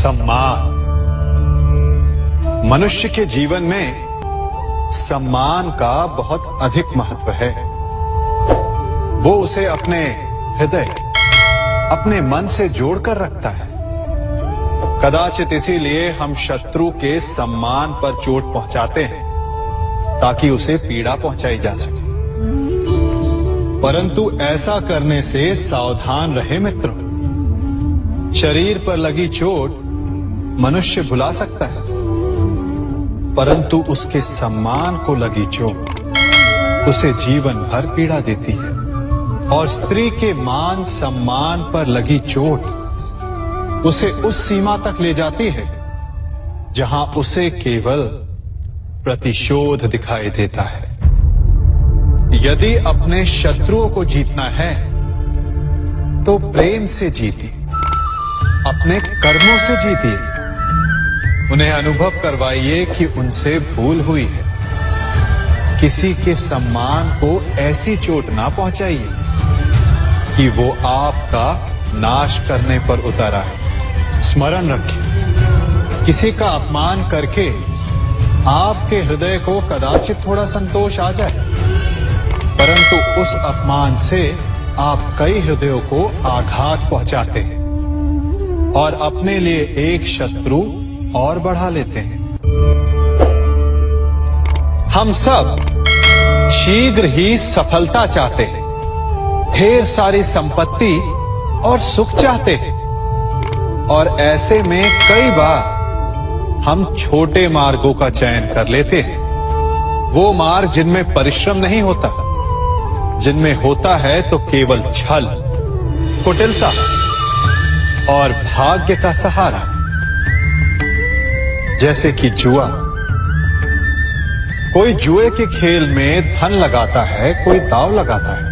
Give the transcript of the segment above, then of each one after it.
सम्मान। मनुष्य के जीवन में सम्मान का बहुत अधिक महत्व है। वो उसे अपने हृदय, अपने मन से जोड़कर रखता है। कदाचित इसीलिए हम शत्रु के सम्मान पर चोट पहुंचाते हैं ताकि उसे पीड़ा पहुंचाई जा सके। परंतु ऐसा करने से सावधान रहे मित्रों। शरीर पर लगी चोट मनुष्य भुला सकता है, परंतु उसके सम्मान को लगी चोट उसे जीवन भर पीड़ा देती है। और स्त्री के मान सम्मान पर लगी चोट उसे उस सीमा तक ले जाती है जहां उसे केवल प्रतिशोध दिखाई देता है। यदि अपने शत्रुओं को जीतना है तो प्रेम से जीतिए, अपने कर्मों से जीतिए। उन्हें अनुभव करवाइए कि उनसे भूल हुई है। किसी के सम्मान को ऐसी चोट ना पहुंचाइए कि वो आपका नाश करने पर उतर आए। स्मरण रखिए, किसी का अपमान करके आपके हृदय को कदाचित थोड़ा संतोष आ जाए, परंतु उस अपमान से आप कई हृदयों को आघात पहुंचाते हैं और अपने लिए एक शत्रु और बढ़ा लेते हैं। हम सब शीघ्र ही सफलता चाहते हैं, ढेर सारी संपत्ति और सुख चाहते हैं, और ऐसे में कई बार हम छोटे मार्गों का चयन कर लेते हैं। वो मार्ग जिनमें परिश्रम नहीं होता, जिनमें होता है तो केवल छल, कुटिलता और भाग्य का सहारा। जैसे कि जुआ। कोई जुए के खेल में धन लगाता है, कोई दांव लगाता है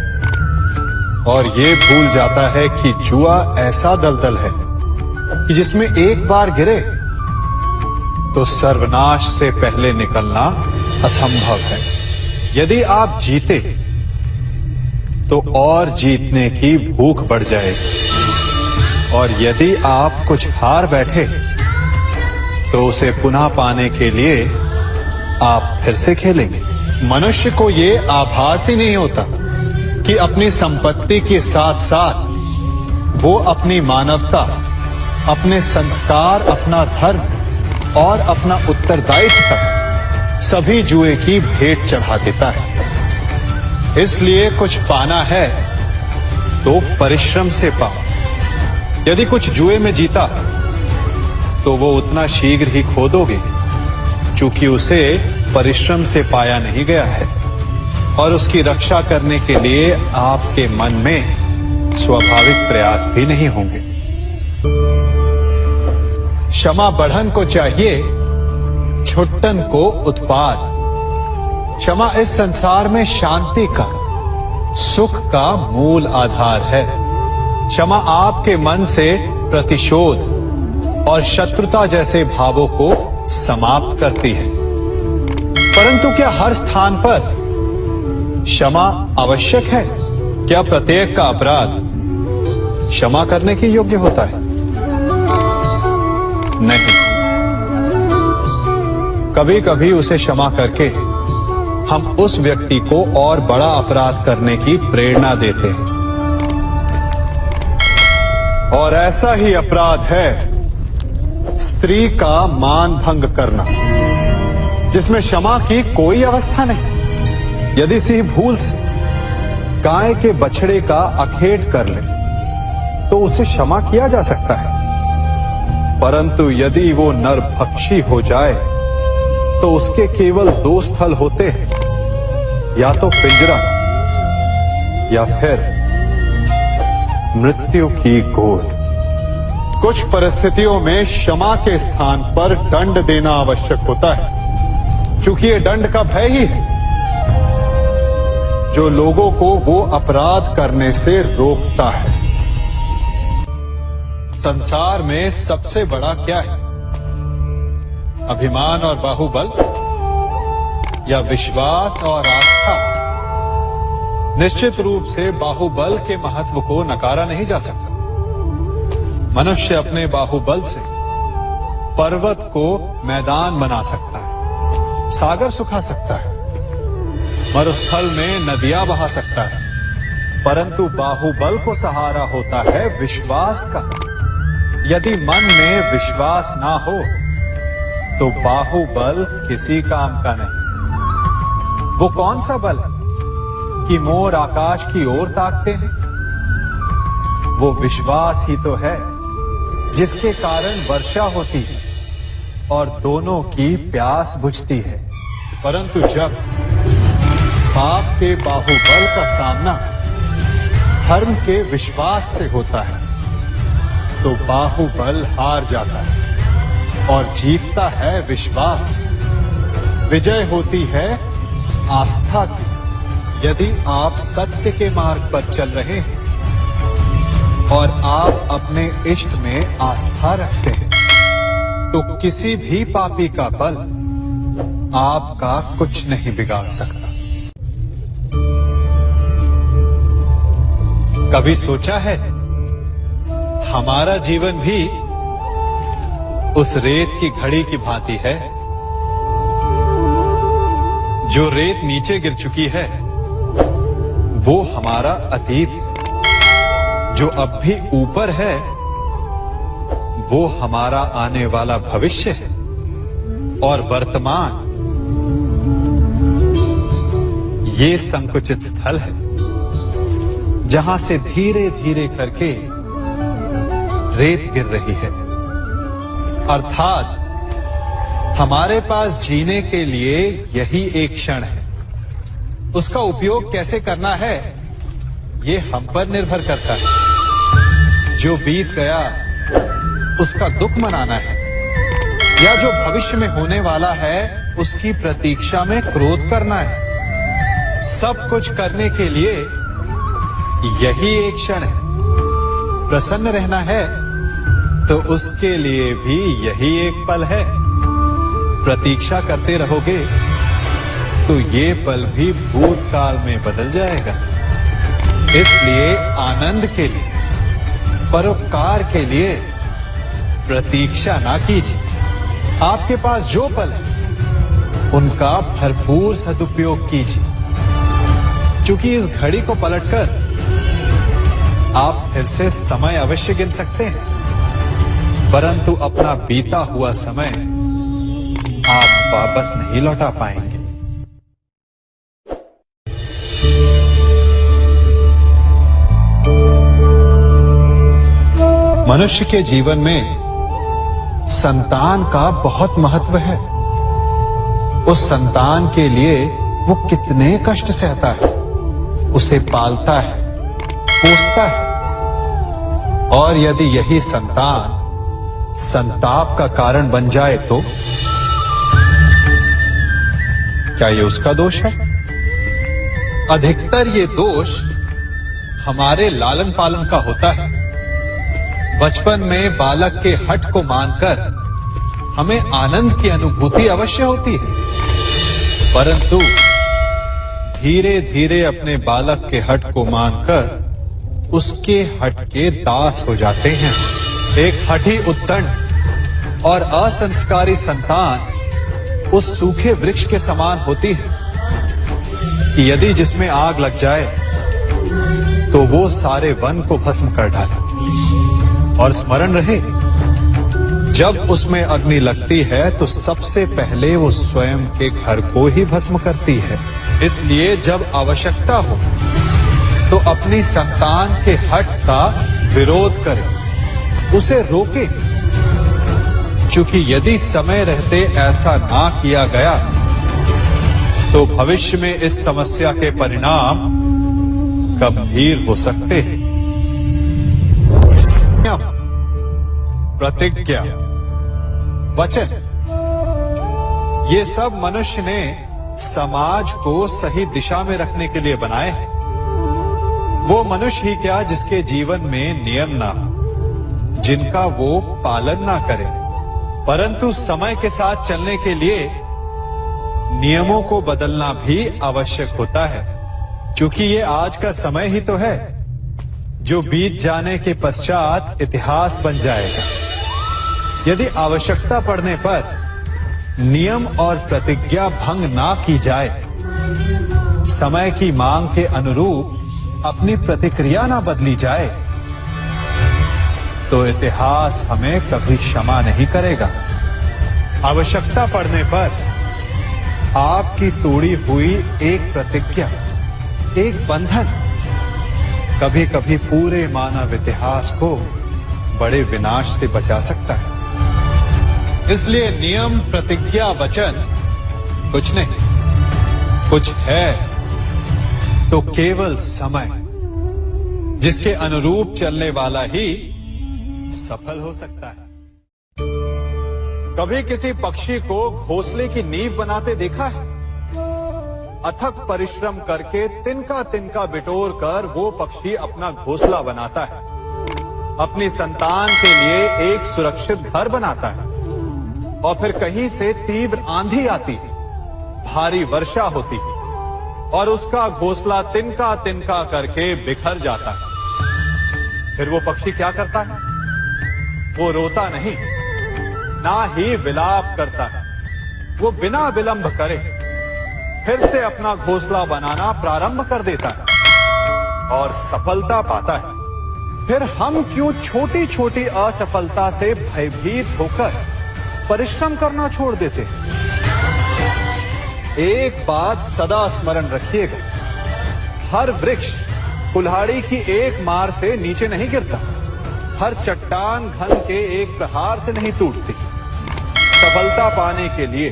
और ये भूल जाता है कि जुआ ऐसा दलदल है कि जिसमें एक बार गिरे तो सर्वनाश से पहले निकलना असंभव है। यदि आप जीते तो और जीतने की भूख बढ़ जाएगी, और यदि आप कुछ हार बैठे तो उसे पुनः पाने के लिए आप फिर से खेलेंगे। मनुष्य को ये आभास ही नहीं होता कि अपनी संपत्ति के साथ साथ वो अपनी मानवता, अपने संस्कार, अपना धर्म और अपना उत्तरदायित्व तक सभी जुए की भेंट चढ़ा देता है। इसलिए कुछ पाना है तो परिश्रम से पाओ। यदि कुछ जुए में जीता तो वो उतना शीघ्र ही खो दोगे, चूंकि उसे परिश्रम से पाया नहीं गया है, और उसकी रक्षा करने के लिए आपके मन में स्वाभाविक प्रयास भी नहीं होंगे। क्षमा बढ़न को चाहिए, छुट्टन को उत्पाद। क्षमा इस संसार में शांति का, सुख का मूल आधार है। क्षमा आपके मन से प्रतिशोध और शत्रुता जैसे भावों को समाप्त करती है। परंतु क्या हर स्थान पर क्षमा आवश्यक है? क्या प्रत्येक का अपराध क्षमा करने के योग्य होता है? नहीं। कभी कभी उसे क्षमा करके हम उस व्यक्ति को और बड़ा अपराध करने की प्रेरणा देते हैं, और ऐसा ही अपराध है स्त्री का मान भंग करना, जिसमें क्षमा की कोई अवस्था नहीं। यदि सिंह भूल से गाय के बछड़े का अखेट कर ले तो उसे क्षमा किया जा सकता है, परंतु यदि वो नरभक्षी हो जाए तो उसके केवल दो स्थल होते हैं, या तो पिंजरा या फिर मृत्यु की गोद। कुछ परिस्थितियों में क्षमा के स्थान पर दंड देना आवश्यक होता है, क्योंकि ये दंड का भय ही है जो लोगों को वो अपराध करने से रोकता है। संसार में सबसे बड़ा क्या है? अभिमान और बाहुबल, या विश्वास और आस्था? निश्चित रूप से बाहुबल के महत्व को नकारा नहीं जा सकता। मनुष्य अपने बाहुबल से पर्वत को मैदान बना सकता है, सागर सुखा सकता है, मरुस्थल में नदियां बहा सकता है, परंतु बाहुबल को सहारा होता है विश्वास का। यदि मन में विश्वास ना हो तो बाहुबल किसी काम का नहीं। वो कौन सा बल कि मोर आकाश की ओर ताकते हैं? वो विश्वास ही तो है जिसके कारण वर्षा होती है और दोनों की प्यास बुझती है। परंतु जब पाप के बाहुबल का सामना धर्म के विश्वास से होता है तो बाहुबल हार जाता है और जीतता है विश्वास। विजय होती है आस्था की। यदि आप सत्य के मार्ग पर चल रहे हैं और आप अपने इष्ट में आस्था रखते हैं तो किसी भी पापी का बल आपका कुछ नहीं बिगाड़ सकता। कभी सोचा है हमारा जीवन भी उस रेत की घड़ी की भांति है? जो रेत नीचे गिर चुकी है वो हमारा अतीत है, जो अब भी ऊपर है वो हमारा आने वाला भविष्य है, और वर्तमान ये संकुचित स्थल है जहां से धीरे धीरे करके रेत गिर रही है। अर्थात हमारे पास जीने के लिए यही एक क्षण है। उसका उपयोग कैसे करना है ये हम पर निर्भर करता है। जो बीत गया उसका दुख मनाना है या जो भविष्य में होने वाला है उसकी प्रतीक्षा में क्रोध करना है। सब कुछ करने के लिए यही एक क्षण है। प्रसन्न रहना है तो उसके लिए भी यही एक पल है। प्रतीक्षा करते रहोगे तो ये पल भी भूतकाल में बदल जाएगा। इसलिए आनंद के लिए, परोपकार के लिए प्रतीक्षा ना कीजिए। आपके पास जो पल है उनका भरपूर सदुपयोग कीजिए, क्योंकि इस घड़ी को पलटकर आप फिर से समय अवश्य गिन सकते हैं, परंतु अपना बीता हुआ समय आप वापस नहीं लौटा पाएंगे। मनुष्य के जीवन में संतान का बहुत महत्व है। उस संतान के लिए वो कितने कष्ट सहता है, उसे पालता है, पोसता है, और यदि यही संतान संताप का कारण बन जाए तो क्या ये उसका दोष है? अधिकतर ये दोष हमारे लालन पालन का होता है। बचपन में बालक के हठ को मानकर हमें आनंद की अनुभूति अवश्य होती है, परंतु धीरे धीरे अपने बालक के हठ को मानकर उसके हठ के दास हो जाते हैं। एक हठी उद्दंड और असंस्कारी संतान उस सूखे वृक्ष के समान होती है कि यदि जिसमें आग लग जाए तो वो सारे वन को भस्म कर डाले। और स्मरण रहे, जब उसमें अग्नि लगती है तो सबसे पहले वो स्वयं के घर को ही भस्म करती है। इसलिए जब आवश्यकता हो तो अपनी संतान के हठ का विरोध करें, उसे रोके, क्योंकि यदि समय रहते ऐसा ना किया गया तो भविष्य में इस समस्या के परिणाम गंभीर हो सकते हैं। प्रतिज्ञा, वचन, ये सब मनुष्य ने समाज को सही दिशा में रखने के लिए बनाए हैं। वो मनुष्य ही क्या जिसके जीवन में नियम ना हो, जिनका वो पालन ना करे, परंतु समय के साथ चलने के लिए नियमों को बदलना भी आवश्यक होता है, क्योंकि ये आज का समय ही तो है जो बीत जाने के पश्चात इतिहास बन जाएगा। यदि आवश्यकता पड़ने पर नियम और प्रतिज्ञा भंग ना की जाए, समय की मांग के अनुरूप अपनी प्रतिक्रिया ना बदली जाए, तो इतिहास हमें कभी क्षमा नहीं करेगा। आवश्यकता पड़ने पर आपकी तोड़ी हुई एक प्रतिज्ञा, एक बंधन कभी कभी पूरे मानव इतिहास को बड़े विनाश से बचा सकता है। इसलिए नियम, प्रतिज्ञा, वचन कुछ नहीं, कुछ है तो केवल समय, जिसके अनुरूप चलने वाला ही सफल हो सकता है। कभी किसी पक्षी को घोंसले की नींव बनाते देखा है? अथक परिश्रम करके तिनका तिनका बिटोर कर वो पक्षी अपना घोंसला बनाता है, अपनी संतान के लिए एक सुरक्षित घर बनाता है। और फिर कहीं से तीव्र आंधी आती है, भारी वर्षा होती है और उसका घोंसला तिनका तिनका करके बिखर जाता है। फिर वो पक्षी क्या करता है? वो रोता नहीं, ना ही विलाप करता है। वो बिना विलंब करे फिर से अपना घोंसला बनाना प्रारंभ कर देता है और सफलता पाता है। फिर हम क्यों छोटी छोटी असफलता से भयभीत होकर परिश्रम करना छोड़ देते हैं? एक बात सदा स्मरण रखिएगा, हर वृक्ष कुल्हाड़ी की एक मार से नीचे नहीं गिरता, हर चट्टान घन के एक प्रहार से नहीं टूटती। सफलता पाने के लिए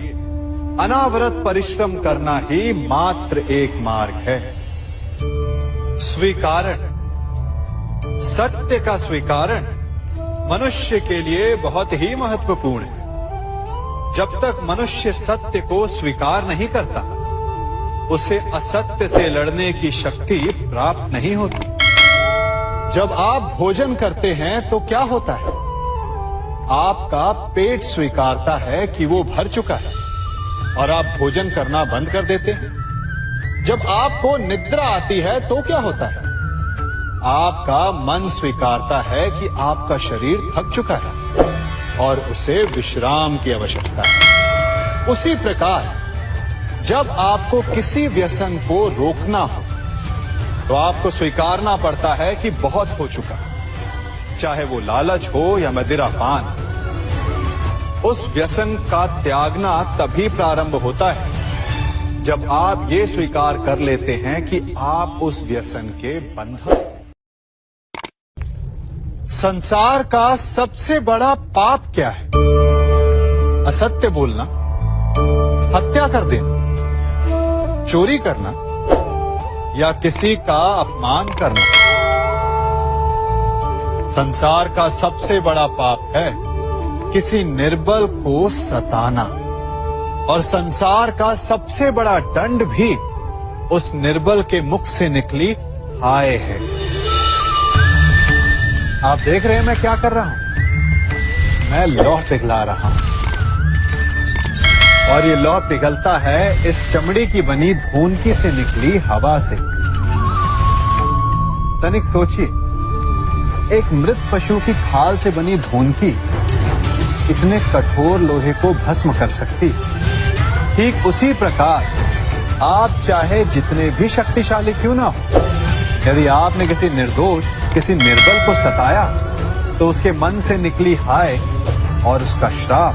अनावरत परिश्रम करना ही मात्र एक मार्ग है। स्वीकारण, सत्य का स्वीकारण मनुष्य के लिए बहुत ही महत्वपूर्ण है। जब तक मनुष्य सत्य को स्वीकार नहीं करता, उसे असत्य से लड़ने की शक्ति प्राप्त नहीं होती। जब आप भोजन करते हैं तो क्या होता है? आपका पेट स्वीकारता है कि वो भर चुका है और आप भोजन करना बंद कर देते हैं। जब आपको निद्रा आती है तो क्या होता है? आपका मन स्वीकारता है कि आपका शरीर थक चुका है और उसे विश्राम की आवश्यकता है। उसी प्रकार जब आपको किसी व्यसन को रोकना हो तो आपको स्वीकारना पड़ता है कि बहुत हो चुका, चाहे वो लालच हो या मदिरापान। उस व्यसन का त्यागना तभी प्रारंभ होता है जब आप ये स्वीकार कर लेते हैं कि आप उस व्यसन के बंधन। संसार का सबसे बड़ा पाप क्या है? असत्य बोलना, हत्या कर देना, चोरी करना या किसी का अपमान करना। संसार का सबसे बड़ा पाप है किसी निर्बल को सताना, और संसार का सबसे बड़ा दंड भी उस निर्बल के मुख से निकली हाय है। आप देख रहे हैं मैं क्या कर रहा हूं? मैं लौह पिघला रहा हूं और ये लौह पिघलता है इस चमड़ी की बनी धूनकी से निकली हवा से। तनिक सोचिए, एक मृत पशु की खाल से बनी धूनकी इतने कठोर लोहे को भस्म कर सकती। ठीक उसी प्रकार आप चाहे जितने भी शक्तिशाली क्यों ना हो, यदि आपने किसी निर्दोष, किसी निर्बल को सताया तो उसके मन से निकली हाय और उसका श्राप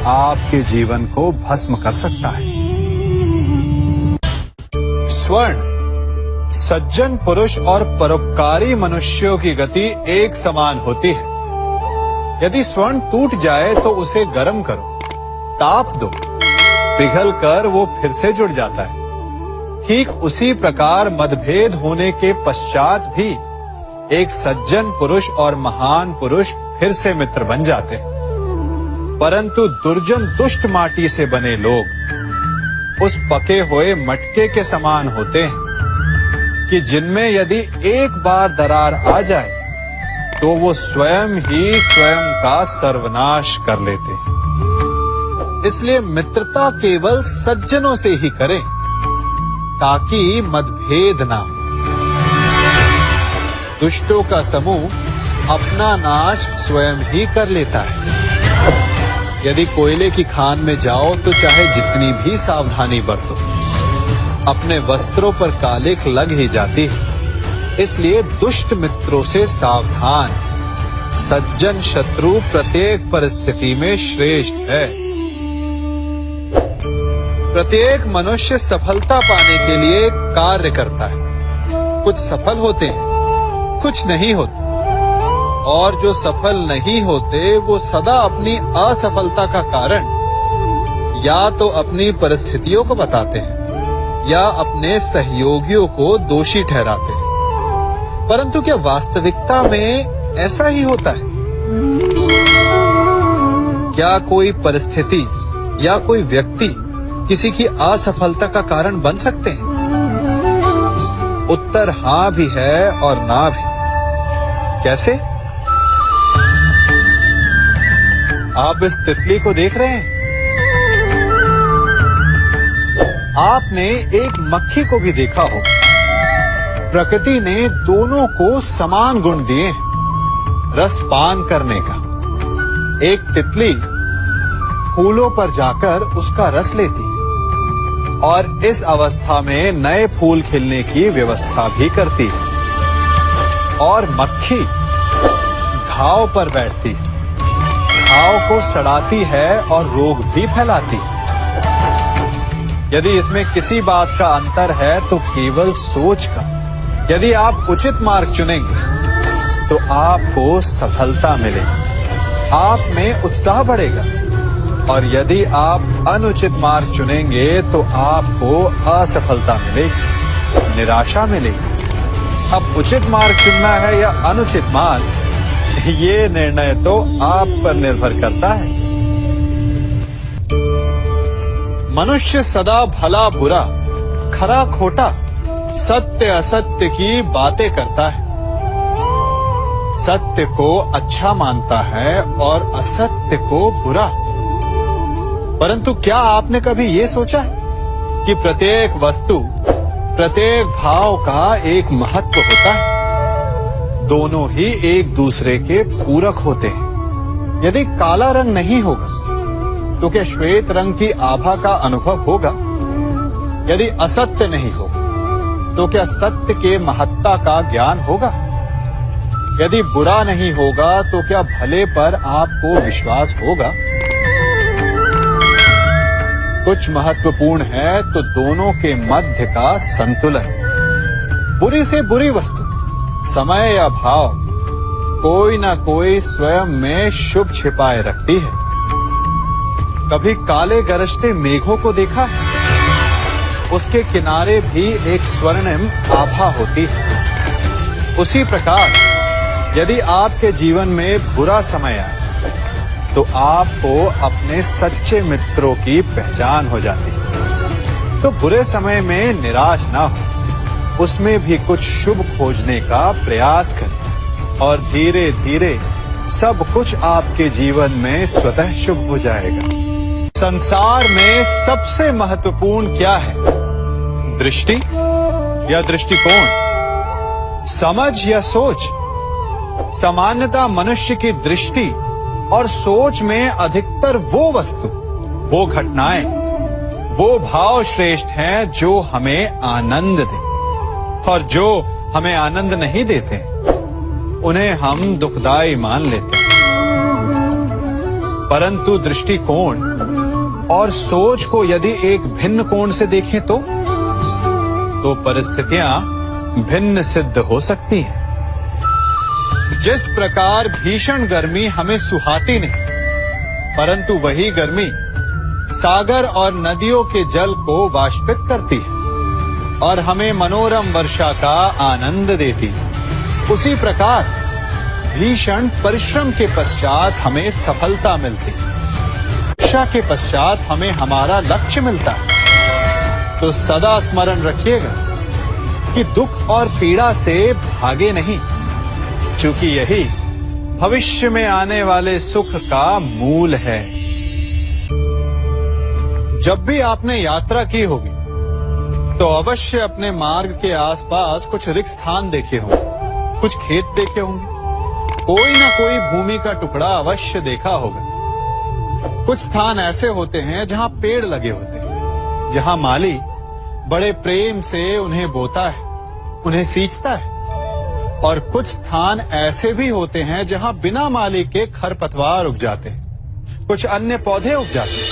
आपके जीवन को भस्म कर सकता है। स्वर्ण, सज्जन पुरुष और परोपकारी मनुष्यों की गति एक समान होती है। यदि स्वर्ण टूट जाए तो उसे गर्म करो, ताप दो, पिघल कर वो फिर से जुड़ जाता है। ठीक उसी प्रकार मतभेद होने के पश्चात भी एक सज्जन पुरुष और महान पुरुष फिर से मित्र बन जाते हैं। परंतु दुर्जन दुष्ट माटी से बने लोग उस पके हुए मटके के समान होते हैं कि जिनमें यदि एक बार दरार आ जाए तो वो स्वयं ही स्वयं का सर्वनाश कर लेते हैं। इसलिए मित्रता केवल सज्जनों से ही करें ताकि मतभेद ना हो। दुष्टों का समूह अपना नाश स्वयं ही कर लेता है। यदि कोयले की खान में जाओ तो चाहे जितनी भी सावधानी बरतो, अपने वस्त्रों पर कालिख लग ही जाती है। इसलिए दुष्ट मित्रों से सावधान, सज्जन शत्रु प्रत्येक परिस्थिति में श्रेष्ठ है। प्रत्येक मनुष्य सफलता पाने के लिए कार्य करता है। कुछ सफल होते हैं, कुछ नहीं होते, और जो सफल नहीं होते वो सदा अपनी असफलता का कारण या तो अपनी परिस्थितियों को बताते हैं या अपने सहयोगियों को दोषी ठहराते हैं। परंतु क्या वास्तविकता में ऐसा ही होता है? क्या कोई परिस्थिति या कोई व्यक्ति किसी की असफलता का कारण बन सकते हैं? उत्तर हां भी है और ना भी। कैसे? आप इस तितली को देख रहे हैं? आपने एक मक्खी को भी देखा हो। प्रकृति ने दोनों को समान गुण दिए हैं रस पान करने का। एक तितली फूलों पर जाकर उसका रस लेती और इस अवस्था में नए फूल खिलने की व्यवस्था भी करती है, और मक्खी घाव पर बैठती है, घाव को सड़ाती है और रोग भी फैलाती है। यदि इसमें किसी बात का अंतर है तो केवल सोच का। यदि आप उचित मार्ग चुनेंगे तो आपको सफलता मिलेगी, आप में उत्साह बढ़ेगा, और यदि आप अनुचित मार्ग चुनेंगे तो आपको असफलता मिलेगी, निराशा मिलेगी। अब उचित मार्ग चुनना है या अनुचित मार्ग, ये निर्णय तो आप पर निर्भर करता है। मनुष्य सदा भला बुरा, खरा खोटा, सत्य असत्य की बातें करता है। सत्य को अच्छा मानता है और असत्य को बुरा। परंतु क्या आपने कभी ये सोचा है कि प्रत्येक वस्तु, प्रत्येक भाव का एक महत्व होता है? दोनों ही एक दूसरे के पूरक होते हैं। यदि काला रंग नहीं होगा तो क्या श्वेत रंग की आभा का अनुभव होगा? यदि असत्य नहीं होगा तो क्या सत्य के महत्ता का ज्ञान होगा? यदि बुरा नहीं होगा तो क्या भले पर आपको विश्वास होगा? कुछ महत्वपूर्ण है तो दोनों के मध्य का संतुलन। बुरी से बुरी वस्तु, समय या भाव, कोई ना कोई स्वयं में शुभ छिपाए रखती है। कभी काले गरजते मेघों को देखा है? उसके किनारे भी एक स्वर्णिम आभा होती है। उसी प्रकार यदि आपके जीवन में बुरा समय आए तो आपको अपने सच्चे मित्रों की पहचान हो जाती है। तो बुरे समय में निराश ना हो, उसमें भी कुछ शुभ खोजने का प्रयास करें, और धीरे धीरे सब कुछ आपके जीवन में स्वतः शुभ हो जाएगा। संसार में सबसे महत्वपूर्ण क्या है? दृष्टि या दृष्टिकोण, समझ या सोच? सामान्यतः मनुष्य की दृष्टि और सोच में अधिकतर वो वस्तु, वो घटनाएं, वो भाव श्रेष्ठ हैं जो हमें आनंद दें, और जो हमें आनंद नहीं देते उन्हें हम दुखदाई मान लेते हैं। परंतु दृष्टिकोण और सोच को यदि एक भिन्न कोण से देखें तो परिस्थितियां भिन्न सिद्ध हो सकती हैं। जिस प्रकार भीषण गर्मी हमें सुहाती नहीं, परंतु वही गर्मी सागर और नदियों के जल को वाष्पित करती है और हमें मनोरम वर्षा का आनंद देती है, उसी प्रकार भीषण परिश्रम के पश्चात हमें सफलता मिलती है, वर्षा के पश्चात हमें हमारा लक्ष्य मिलता है। तो सदा स्मरण रखिएगा कि दुख और पीड़ा से भागे नहीं, क्योंकि यही भविष्य में आने वाले सुख का मूल है। जब भी आपने यात्रा की होगी तो अवश्य अपने मार्ग के आसपास कुछ रिक्त स्थान देखे होंगे, कुछ खेत देखे होंगे, कोई ना कोई भूमि का टुकड़ा अवश्य देखा होगा। कुछ स्थान ऐसे होते हैं जहां पेड़ लगे होते हैं, जहां माली बड़े प्रेम से उन्हें बोता है, उन्हें सींचता है। और कुछ स्थान ऐसे भी होते हैं जहां बिना माली के खरपतवार उग जाते हैं, कुछ अन्य पौधे उग जाते हैं।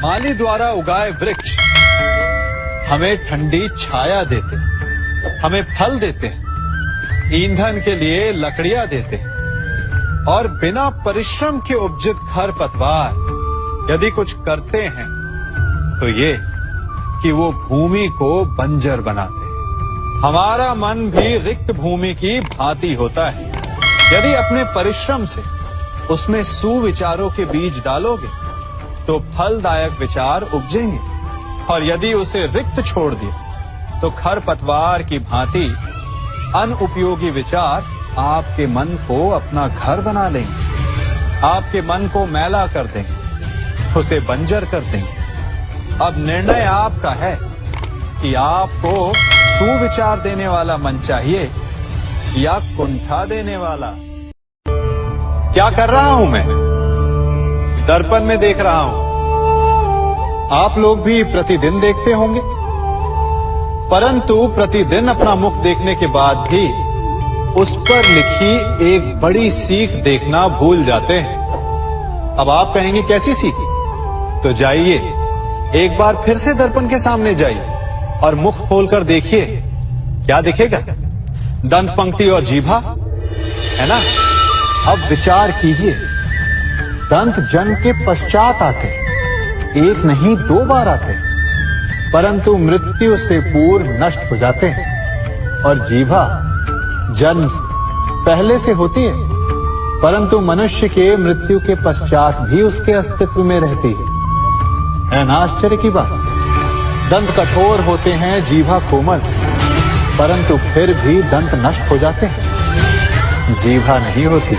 माली द्वारा उगाए वृक्ष हमें ठंडी छाया देते हैं, हमें फल देते हैं, ईंधन के लिए लकड़ियां देते हैं। और बिना परिश्रम के उपजित खरपतवार यदि कुछ करते हैं तो ये कि वो भूमि को बंजर बनाते हैं। हमारा मन भी रिक्त भूमि की भांति होता है। यदि अपने परिश्रम से उसमें सुविचारों के बीज डालोगे तो फलदायक विचार उपजेंगे, और यदि उसे रिक्त छोड़ दिया तो खरपतवार की भांति अनुपयोगी विचार आपके मन को अपना घर बना लेंगे, आपके मन को मैला कर देंगे, उसे बंजर कर देंगे। अब निर्णय आपका है कि आपको सुविचार देने वाला मन चाहिए या कुंठा देने वाला। क्या कर रहा हूं मैं? दर्पण में देख रहा हूं। आप लोग भी प्रतिदिन देखते होंगे, परंतु प्रतिदिन अपना मुख देखने के बाद भी उस पर लिखी एक बड़ी सीख देखना भूल जाते हैं। अब आप कहेंगे कैसी सीख? तो जाइए एक बार फिर से दर्पण के सामने जाइए और मुख खोलकर देखिए, क्या दिखेगा? दंत पंक्ति और जीभा, है ना? अब विचार कीजिए, दंत जन्म के पश्चात आते, एक नहीं 2 बार आते, परंतु मृत्यु से पूर्व नष्ट हो जाते हैं। और जीभा जन्म पहले से होती है, परंतु मनुष्य के मृत्यु के पश्चात भी उसके अस्तित्व में रहती है ना? आश्चर्य की बात। दंत कठोर होते हैं, जीभा कोमल, परंतु फिर भी दंत नष्ट हो जाते हैं, जीभा नहीं होती।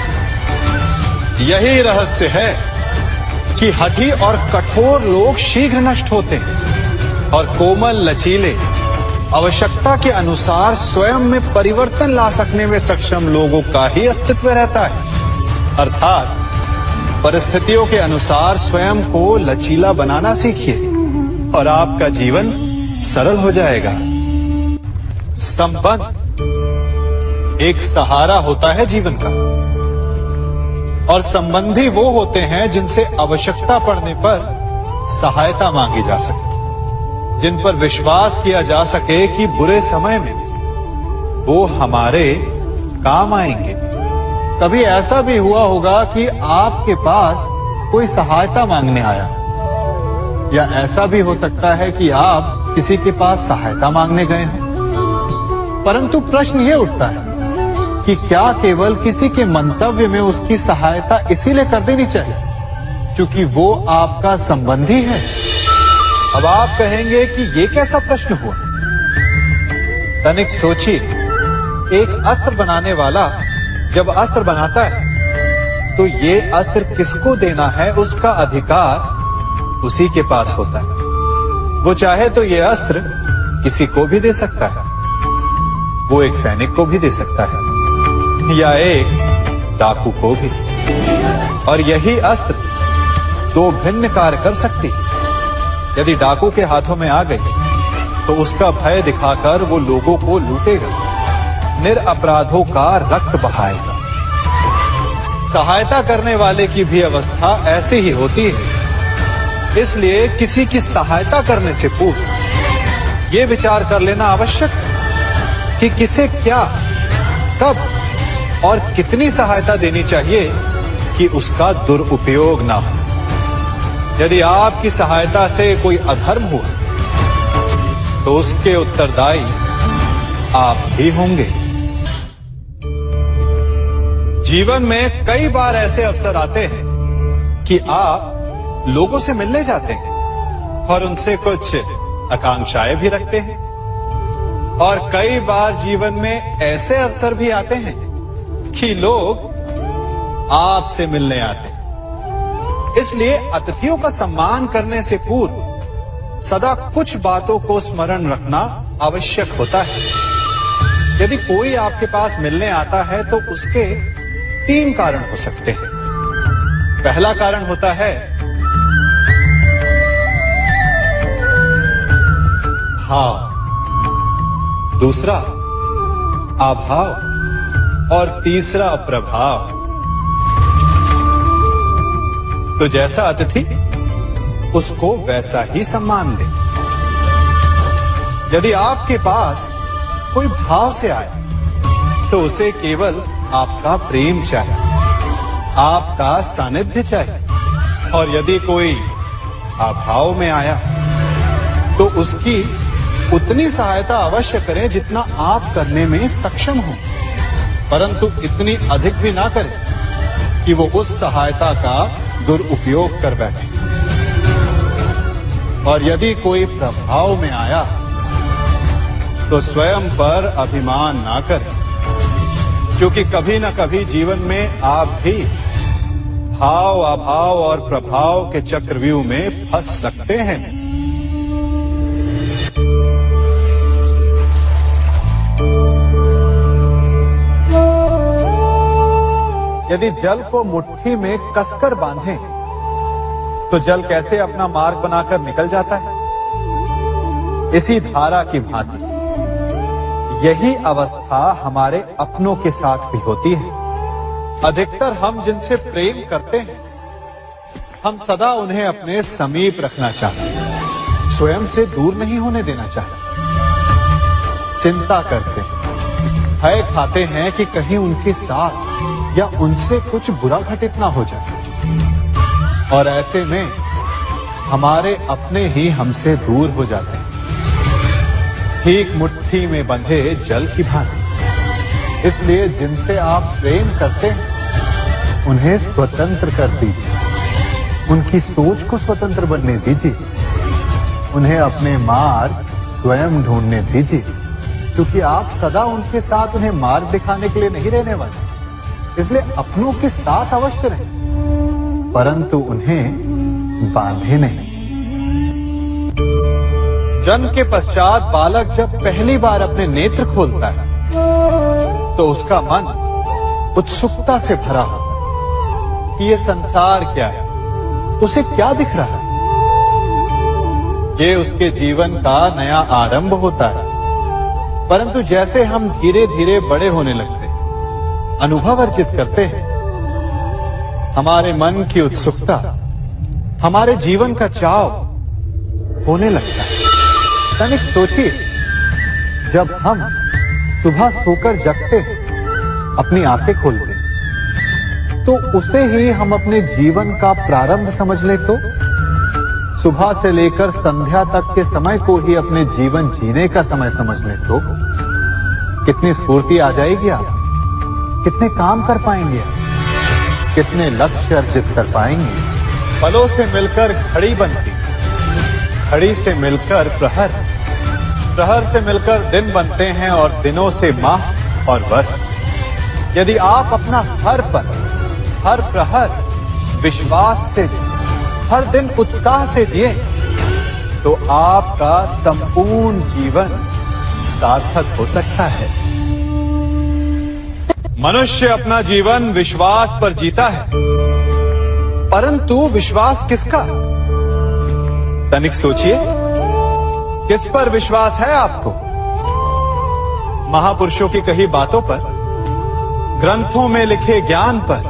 यही रहस्य है कि हठी और कठोर लोग शीघ्र नष्ट होते हैं, और कोमल लचीले आवश्यकता के अनुसार स्वयं में परिवर्तन ला सकने में सक्षम लोगों का ही अस्तित्व रहता है। अर्थात परिस्थितियों के अनुसार स्वयं को लचीला बनाना सीखिए और आपका जीवन सरल हो जाएगा। संबंध एक सहारा होता है जीवन का, और संबंधी वो होते हैं जिनसे आवश्यकता पड़ने पर सहायता मांगी जा सके, जिन पर विश्वास किया जा सके कि बुरे समय में वो हमारे काम आएंगे। कभी ऐसा भी हुआ होगा कि आपके पास कोई सहायता मांगने आया, या ऐसा भी हो सकता है कि आप किसी के पास सहायता मांगने गए हों। परंतु प्रश्न ये उठता है कि क्या केवल किसी के मंतव्य में उसकी सहायता इसीलिए कर देनी चाहिए क्योंकि वो आपका संबंधी है? अब आप कहेंगे कि ये कैसा प्रश्न हुआ? तनिक सोचिए, एक अस्त्र बनाने वाला जब अस्त्र बनाता है तो ये अस्त्र किसको देना है उसका अधिकार उसी के पास होता है। वो चाहे तो ये अस्त्र किसी को भी दे सकता है, वो एक सैनिक को भी दे सकता है या एक डाकू को भी, और यही अस्त्र 2 भिन्न कार्य कर सकती है। यदि डाकू के हाथों में आ गई तो उसका भय दिखाकर वो लोगों को लूटेगा, निरपराधों का रक्त बहाएगा। सहायता करने वाले की भी अवस्था ऐसी ही होती है। इसलिए किसी की सहायता करने से पूर्व ये विचार कर लेना आवश्यक है कि किसे क्या, कब और कितनी सहायता देनी चाहिए कि उसका दुरुपयोग ना हो। यदि आपकी सहायता से कोई अधर्म हुआ तो उसके उत्तरदायी आप ही होंगे। जीवन में कई बार ऐसे अवसर आते हैं कि आप लोगों से मिलने जाते हैं और उनसे कुछ आकांक्षाएं भी रखते हैं, और कई बार जीवन में ऐसे अवसर भी आते हैं कि लोग आपसे मिलने आते हैं। इसलिए अतिथियों का सम्मान करने से पूर्व सदा कुछ बातों को स्मरण रखना आवश्यक होता है। यदि कोई आपके पास मिलने आता है तो उसके 3 कारण हो सकते हैं। पहला कारण होता है भाव, दूसरा अभाव और तीसरा प्रभाव। तो जैसा अतिथि उसको वैसा ही सम्मान दे। यदि आपके पास कोई भाव से आए तो उसे केवल आपका प्रेम चाहिए, आपका सानिध्य चाहिए। और यदि कोई अभाव में आया तो उसकी उतनी सहायता अवश्य करें जितना आप करने में सक्षम हो, परंतु इतनी अधिक भी ना करें कि वो उस सहायता का दुरुपयोग कर बैठे। और यदि कोई प्रभाव में आया तो स्वयं पर अभिमान ना करें, क्योंकि कभी ना कभी जीवन में आप भी भाव, अभाव और प्रभाव के चक्रव्यूह में फंस सकते हैं। यदि जल को मुट्ठी में कसकर बांधें तो जल कैसे अपना मार्ग बनाकर निकल जाता है? इसी धारा की भांति यही अवस्था हमारे अपनों के साथ भी होती है। अधिकतर हम जिनसे प्रेम करते हैं, हम सदा उन्हें अपने समीप रखना चाहते हैं, स्वयं से दूर नहीं होने देना चाहते। चिंता करते हैं, भय खाते हैं कि कहीं उनके साथ या उनसे कुछ बुरा घटित ना हो जाए। और ऐसे में हमारे अपने ही हमसे दूर हो जाते हैं, ठीक मुट्ठी में बंधे जल की भांति। इसलिए जिनसे आप प्रेम करते हैं उन्हें स्वतंत्र कर दीजिए, उनकी सोच को स्वतंत्र बनने दीजिए, उन्हें अपने मार्ग स्वयं ढूंढने दीजिए, क्योंकि आप सदा उनके साथ उन्हें मार्ग दिखाने के लिए नहीं रहने वाले। इसलिए अपनों के साथ अवश्य रहें, परंतु उन्हें बांधे नहीं। जन्म के पश्चात बालक जब पहली बार अपने नेत्र खोलता है तो उसका मन उत्सुकता से भरा होता है कि ये संसार क्या है, उसे क्या दिख रहा है। ये उसके जीवन का नया आरंभ होता है। परंतु जैसे हम धीरे धीरे बड़े होने लगते हैं, अनुभव अर्जित करते हैं, हमारे मन की उत्सुकता, हमारे जीवन का चाव होने लगता है। तनिक सोचिए, जब हम सुबह सोकर जगते हैं, अपनी आंखें खोलते हैं, तो उसे ही हम अपने जीवन का प्रारंभ समझ ले तो सुबह से लेकर संध्या तक के समय को ही अपने जीवन जीने का समय समझ ले तो कितनी स्फूर्ति आ जाएगी। आप कितने काम कर पाएंगे, आप कितने लक्ष्य अर्जित कर पाएंगे। पलों से मिलकर घड़ी बनती, घड़ी से मिलकर प्रहर, प्रहर से मिलकर दिन बनते हैं और दिनों से माह और वर्ष। यदि आप अपना हर पल, हर प्रहर विश्वास से, हर दिन उत्साह से जिए तो आपका संपूर्ण जीवन सार्थक हो सकता है। मनुष्य अपना जीवन विश्वास पर जीता है, परंतु विश्वास किसका? तनिक सोचिए, किस पर विश्वास है आपको? महापुरुषों की कही बातों पर, ग्रंथों में लिखे ज्ञान पर,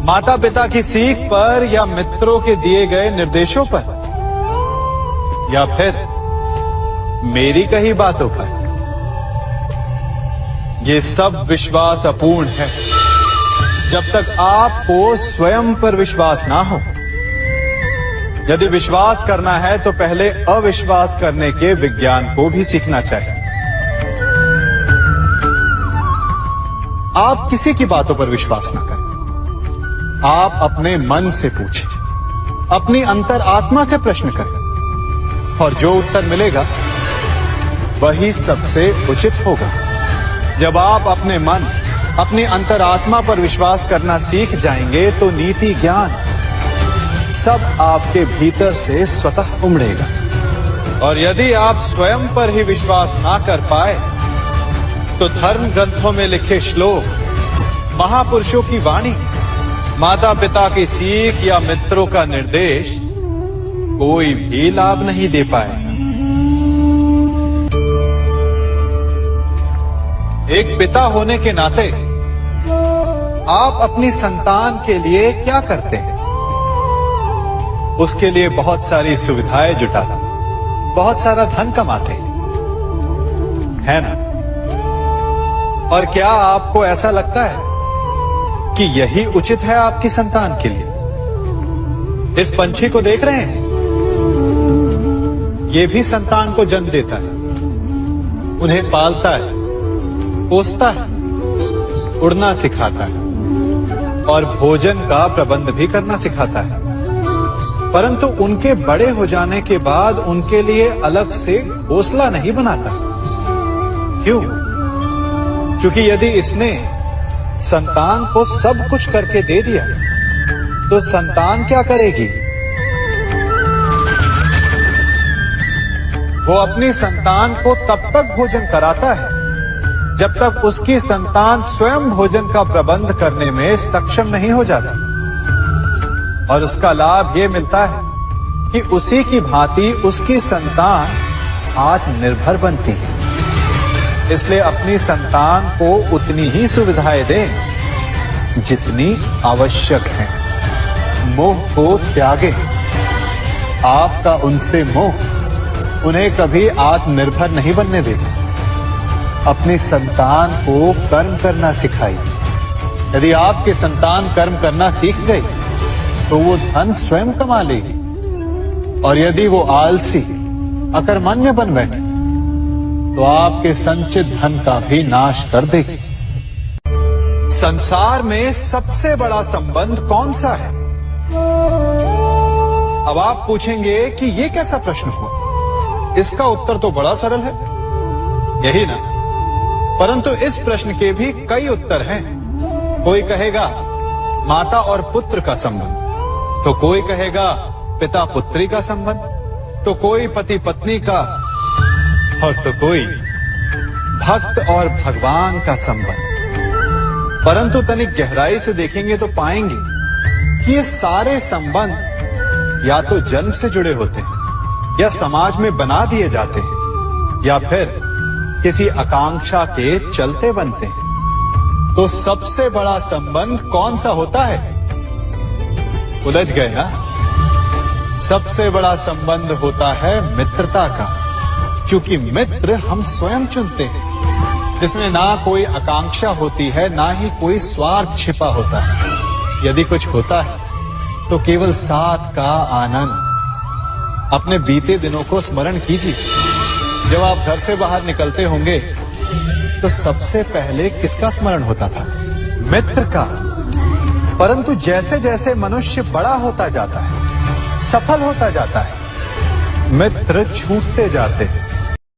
माता पिता की सीख पर, या मित्रों के दिए गए निर्देशों पर, या फिर मेरी कही बातों पर? ये सब विश्वास अपूर्ण है जब तक आपको स्वयं पर विश्वास ना हो। यदि विश्वास करना है तो पहले अविश्वास करने के विज्ञान को भी सीखना चाहिए। आप किसी की बातों पर विश्वास न करें, आप अपने मन से पूछें, अपनी अंतर आत्मा से प्रश्न करें, और जो उत्तर मिलेगा वही सबसे उचित होगा। जब आप अपने मन, अपनी अंतरात्मा पर विश्वास करना सीख जाएंगे तो नीति, ज्ञान सब आपके भीतर से स्वतः उमड़ेगा। और यदि आप स्वयं पर ही विश्वास ना कर पाए तो धर्म ग्रंथों में लिखे श्लोक, महापुरुषों की वाणी, माता पिता की सीख या मित्रों का निर्देश कोई भी लाभ नहीं दे पाएगा। एक पिता होने के नाते आप अपनी संतान के लिए क्या करते हैं? उसके लिए बहुत सारी सुविधाएं जुटाते, बहुत सारा धन कमाते हैं, है ना? और क्या आपको ऐसा लगता है कि यही उचित है आपकी संतान के लिए? इस पंछी को देख रहे हैं? ये भी संतान को जन्म देता है, उन्हें पालता है, पोसता है, उड़ना सिखाता है और भोजन का प्रबंध भी करना सिखाता है। परंतु उनके बड़े हो जाने के बाद उनके लिए अलग से घोंसला नहीं बनाता। क्यों? क्योंकि यदि इसने संतान को सब कुछ करके दे दिया तो संतान क्या करेगी? वो अपनी संतान को तब तक भोजन कराता है जब तक उसकी संतान स्वयं भोजन का प्रबंध करने में सक्षम नहीं हो जाती। और उसका लाभ ये मिलता है कि उसी की भांति उसकी संतान आत्मनिर्भर बनती है। इसलिए अपनी संतान को उतनी ही सुविधाएं दें जितनी आवश्यक है। मोह को त्यागें। आपका उनसे मोह उन्हें कभी आत्मनिर्भर नहीं बनने देगा। अपनी संतान को कर्म करना सिखाइए। यदि आपकी संतान कर्म करना सीख गई तो वो धन स्वयं कमा लेगी। और यदि वो आलसी, अकर्मण्य बन बैठे तो आपके संचित धन का भी नाश कर देगी। संसार में सबसे बड़ा संबंध कौन सा है? अब आप पूछेंगे कि ये कैसा प्रश्न हुआ? इसका उत्तर तो बड़ा सरल है, यही ना? परंतु इस प्रश्न के भी कई उत्तर हैं। कोई कहेगा माता और पुत्र का संबंध, तो कोई कहेगा पिता पुत्री का संबंध, तो कोई पति पत्नी का, और तो कोई भक्त और भगवान का संबंध। परंतु तनिक गहराई से देखेंगे तो पाएंगे कि ये सारे संबंध या तो जन्म से जुड़े होते हैं, या समाज में बना दिए जाते हैं, या फिर किसी आकांक्षा के चलते बनते हैं। तो सबसे बड़ा संबंध कौन सा होता है? उलझ गए ना? सबसे बड़ा संबंध होता है मित्रता का, क्योंकि मित्र हम स्वयं चुनते हैं, जिसमें ना कोई आकांक्षा होती है, ना ही कोई स्वार्थ छिपा होता है। यदि कुछ होता है तो केवल साथ का आनंद। अपने बीते दिनों को स्मरण कीजिए। जब आप घर से बाहर निकलते होंगे तो सबसे पहले किसका स्मरण होता था? मित्र का। परंतु जैसे जैसे मनुष्य बड़ा होता जाता है, सफल होता जाता है, मित्र छूटते जाते हैं।